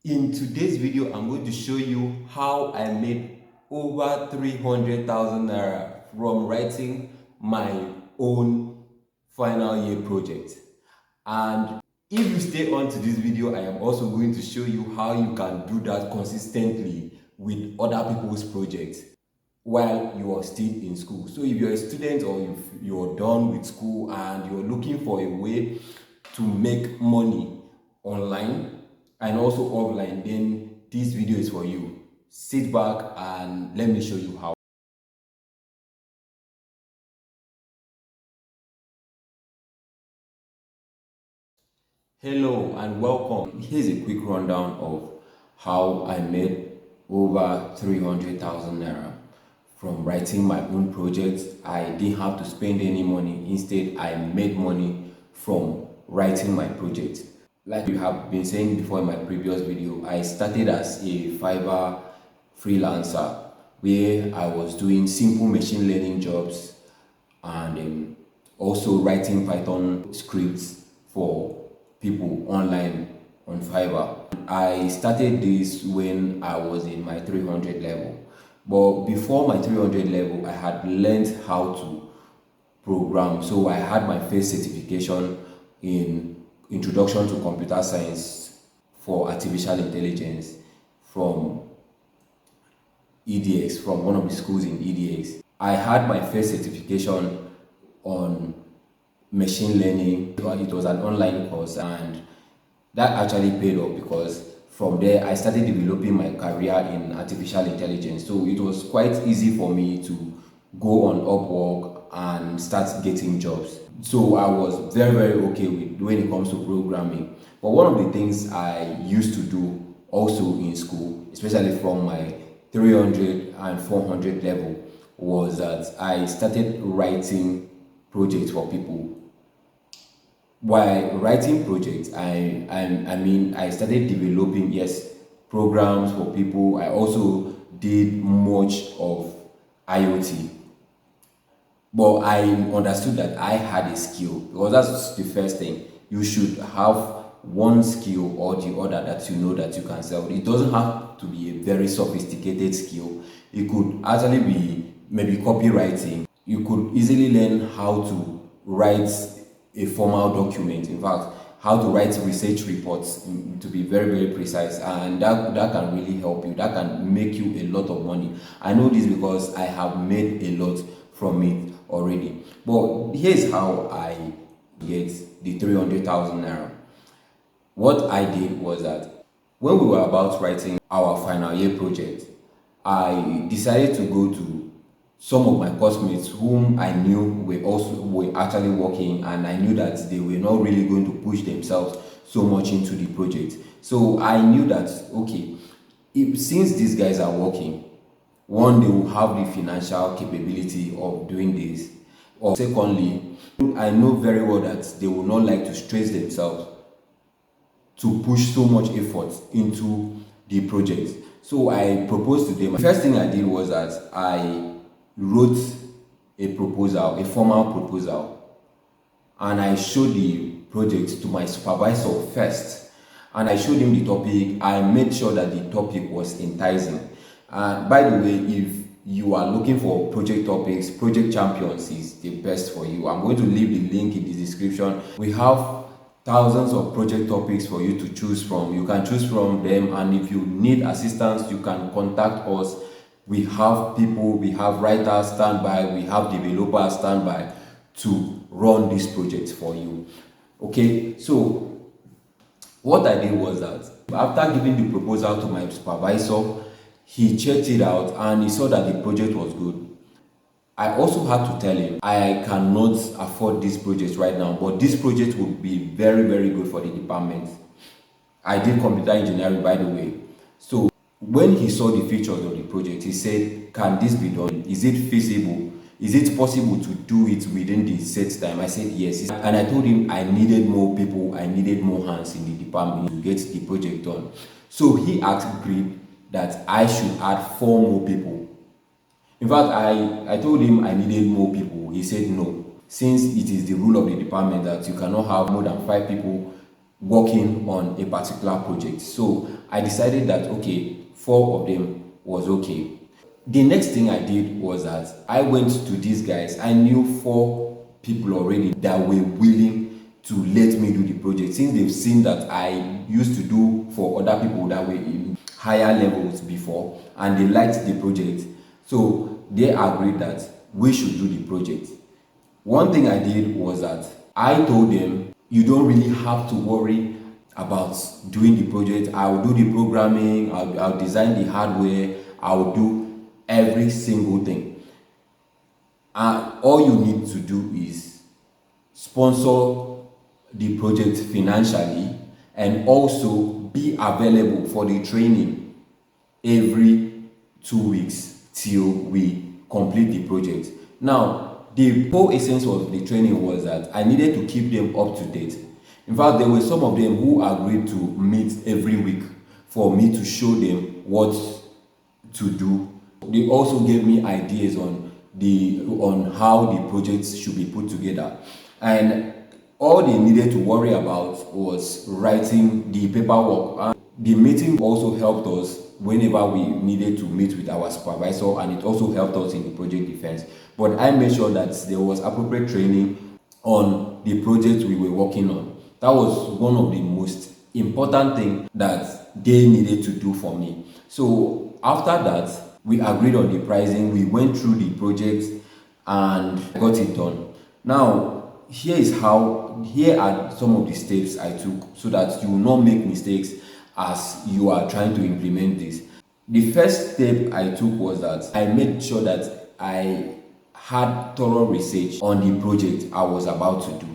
In today's video, I'm going to show you how I made over 300,000 naira from writing my own final year project. And if you stay on to this video, I am also going to show you how you can do that consistently with other people's projects while you are still in school. So if you're a student or if you're done with school and you're looking for a way to make money online and also offline, then this video is for you. Sit back and let me show you how. Hello and welcome. Here's a quick rundown of how I made over 300,000 naira from writing my own projects. I didn't have to spend any money. Instead, I made money from writing my project. Like you have been saying before in my previous video, I started as a Fiverr freelancer where I was doing simple machine learning jobs and also writing Python scripts for people online on Fiverr. I started this when I was in my 300 level. But before my 300 level, I had learned how to program. So I had my first certification in Introduction to Computer Science for Artificial Intelligence from EDX, from one of the schools in EDX. I had my first certification on machine learning. It was an online course and that actually paid off because from there I started developing my career in artificial intelligence. So it was quite easy for me to go on Upwork and start getting jobs. So I was very okay with when it comes to programming. But one of the things I used to do also in school, especially from my 300 and 400 level, was that I started writing projects for people. While writing projects, I started developing, yes, programs for people. I also did much of IoT, but I understood that I had a skill because that's the first thing. You should have one skill or the other that you know that you can sell. It doesn't have to be a very sophisticated skill. It could actually be maybe copywriting. You could easily learn how to write a formal document. In fact, how to write research reports, to be very precise, and that can really help you. That can make you a lot of money. I know this because I have made a lot from it already. But here's how I get the 300,000 naira. What I did was that when we were about writing our final year project, I decided to go to some of my classmates whom I knew were actually working, and I knew that they were not really going to push themselves so much into the project. So I knew that okay, if since these guys are working, one, they will have the financial capability of doing this, or secondly, I know very well that they will not like to stress themselves to push so much effort into the project. So I proposed to them. The first thing I did was that I wrote a proposal, a formal proposal, and I showed the project to my supervisor first. And I showed him the topic. I made sure that the topic was enticing. And by the way, if you are looking for project topics, Project Champions is the best for you. I'm going to leave the link in the description. We have thousands of project topics for you to choose from. You can choose from them, and if you need assistance, you can contact us. We have people, we have writers standby, we have developers standby to run this project for you. Okay, so what I did was that after giving the proposal to my supervisor, he checked it out and he saw that the project was good. I also had to tell him I cannot afford this project right now, but this project would be very good for the department. I did computer engineering, by the way. So when he saw the features of the project, he said, can this be done? Is it feasible? Is it possible to do it within the set time? I said yes. And I told him I needed more people, I needed more hands in the department to get the project done. So he agreed that I should add 4 more people. In fact, I told him I needed more people. He said no. Since it is the rule of the department that you cannot have more than 5 people working on a particular project. So I decided that okay, 4 of them was okay. The next thing I did was that I went to these guys. I knew 4 people already that were willing to let me do the project, since they've seen that I used to do for other people that were in higher levels before, and they liked the project. So they agreed that we should do the project. One thing I did was that I told them, you don't really have to worry about doing the project. I'll do the programming, I'll design the hardware, I'll do every single thing. All you need to do is sponsor the project financially and also be available for the training every 2 weeks till we complete the project. Now, the whole essence of the training was that I needed to keep them up to date. In fact, there were some of them who agreed to meet every week for me to show them what to do. They also gave me ideas on how the projects should be put together. And all they needed to worry about was writing the paperwork. And the meeting also helped us whenever we needed to meet with our supervisor, and it also helped us in the project defense. But I made sure that there was appropriate training on the project we were working on. That was one of the most important things that they needed to do for me. So after that, we agreed on the pricing, we went through the project and got it done. Now, here are some of the steps I took so that you will not make mistakes as you are trying to implement this. The first step I took was that I made sure that I had thorough research on the project I was about to do.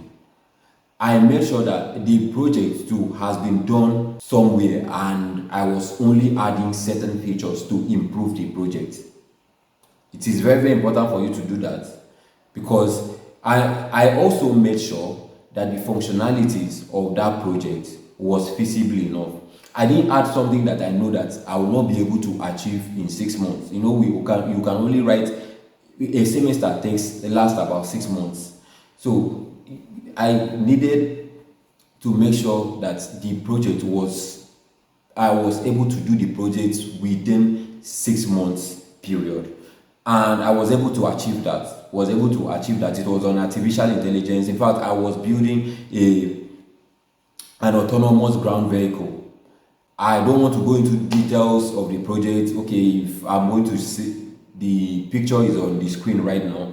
I made sure that the project too has been done somewhere, and I was only adding certain features to improve the project. It is very, very important for you to do that, because I also made sure that the functionalities of that project was feasible enough. I didn't add something that I know that I will not be able to achieve in 6 months. You know, you can only write a semester lasts about 6 months. So I needed to make sure that the project I was able to do the project within 6 months period. And I was able to achieve that. It was on artificial intelligence. In fact, I was building an autonomous ground vehicle. I don't want to go into details of the project. Okay, if I'm going to see, the picture is on the screen right now.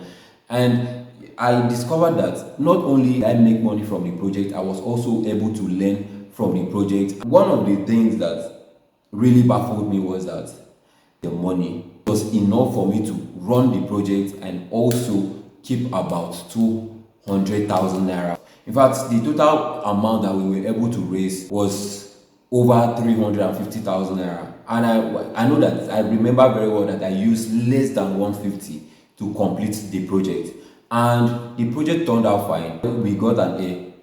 And I discovered that not only did I make money from the project, I was also able to learn from the project. One of the things that really baffled me was that the money was enough for me to run the project and also keep about 200,000 naira. In fact, the total amount that we were able to raise was over 350,000 naira. And I know that I remember very well that I used less than 150 to complete the project. And the project turned out fine. We got an A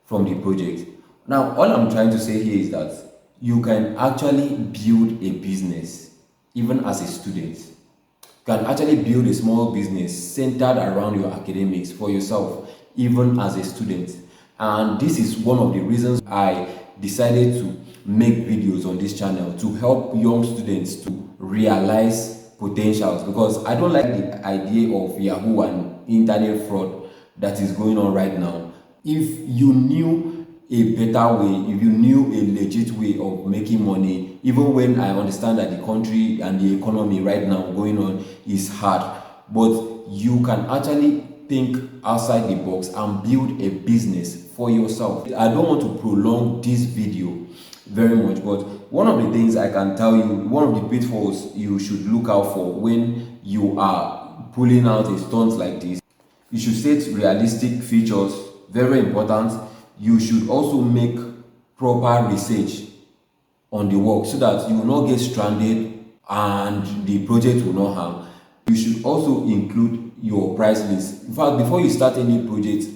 from the project. Now, all I'm trying to say here is that you can actually build a business even as a student. You can actually build a small business centered around your academics for yourself, even as a student. And this is one of the reasons I decided to make videos on this channel, to help young students to realize potentials, because I don't like the idea of Yahoo and internet fraud that is going on right now. If you knew a better way, if you knew a legit way of making money, even when I understand that the country and the economy right now going on is hard, but you can actually think outside the box and build a business for yourself. I don't want to prolong this video very much, but one of the things I can tell you, one of the pitfalls you should look out for when you are pulling out a stunt like this, you should set realistic features, very important. You should also make proper research on the work so that you will not get stranded and the project will not harm. You should also include your price list. In fact, before you start any project,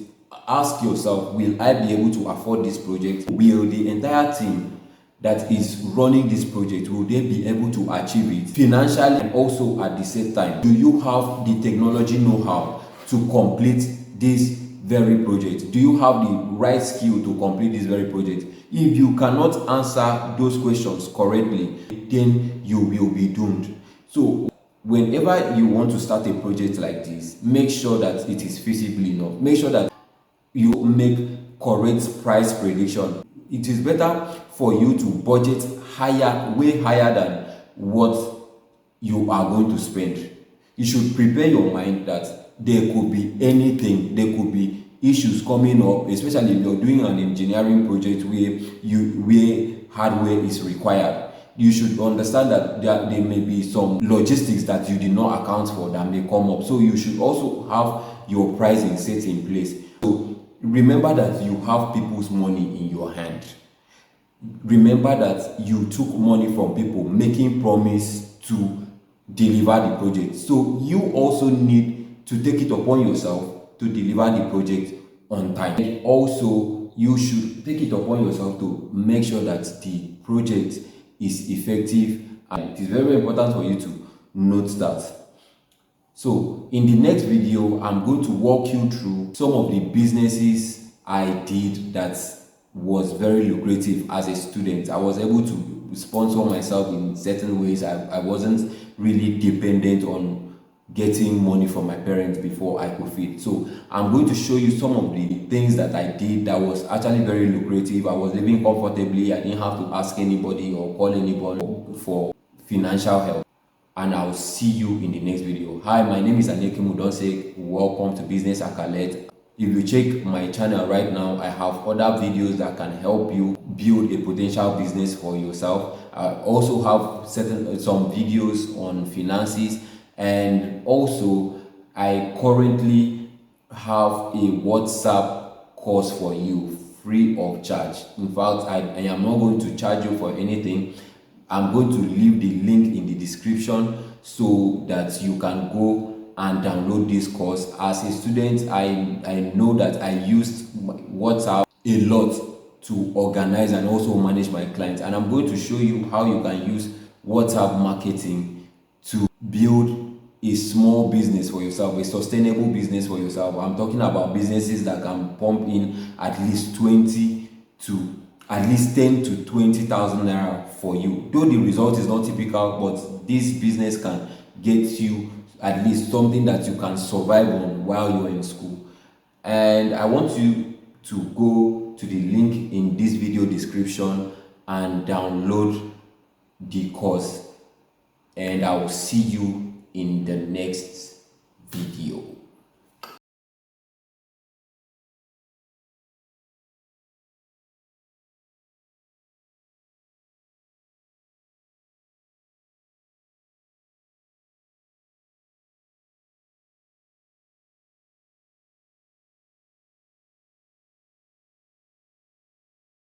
ask yourself, will I be able to afford this project? Will the entire team that is running this project, will they be able to achieve it financially and also at the same time? Do you have the technology know-how to complete this very project? Do you have the right skill to complete this very project? If you cannot answer those questions correctly, then you will be doomed. So whenever you want to start a project like this, make sure that it is feasible enough. Make sure that you make correct price prediction. It is better for you to budget higher, way higher than what you are going to spend. You should prepare your mind that there could be anything, there could be issues coming up, especially if you're doing an engineering project where hardware is required. You should understand that there may be some logistics that you did not account for that may come up. So you should also have your pricing set in place. So remember that you have people's money in your hand. Remember that you took money from people making promise to deliver the project. So you also need to take it upon yourself to deliver the project on time. And also, you should take it upon yourself to make sure that the project is effective, and it is very important for you to note that. So in the next video, I'm going to walk you through some of the businesses I did that was very lucrative as a student. I was able to sponsor myself in certain ways. I wasn't really dependent on getting money from my parents before I could feed. So I'm going to show you some of the things that I did that was actually very lucrative. I was living comfortably. I didn't have to ask anybody or call anybody for financial help. And I'll see you in the next video. Hi, my name is Aneke Mudonsek. Welcome to Business Accolade. If you check my channel right now, I have other videos that can help you build a potential business for yourself. I also have some videos on finances, and also I currently have a WhatsApp course for you free of charge. In fact, I am not going to charge you for anything. I'm going to leave the link in the description so that you can go and download this course. As a student, I know that I used WhatsApp a lot to organize and also manage my clients, and I'm going to show you how you can use WhatsApp marketing to build a small business for yourself, a sustainable business for yourself. I'm talking about businesses that can pump in at least 10 to 20,000 naira for you. Though the result is not typical, but this business can get you at least something that you can survive on while you're in school. And I want you to go to the link in this video description and download the course. And I will see you in the next video.